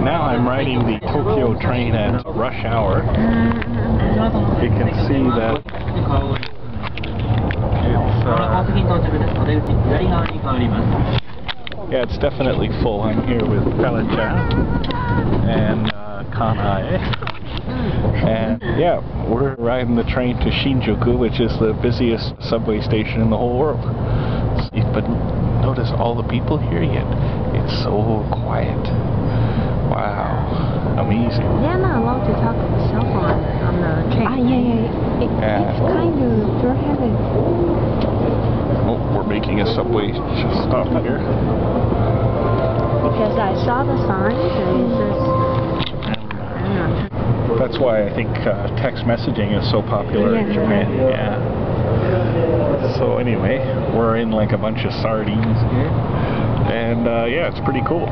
now I'm riding the Tokyo train at rush hour. You can see that yeah, it's definitely full. I'm here with Pella and Kanae. And yeah, we're riding the train to Shinjuku, which is the busiest subway station in the whole world. But notice all the people here yet. It's so quiet. Wow. Amazing. They're not allowed to talk on the cell phone on the train. It's kind of prohibited. Oh, we're making a subway stop here. Because I saw the sign, that's why I think text messaging is so popular in Japan. Yeah. So anyway, we're in like a bunch of sardines here. And yeah, it's pretty cool.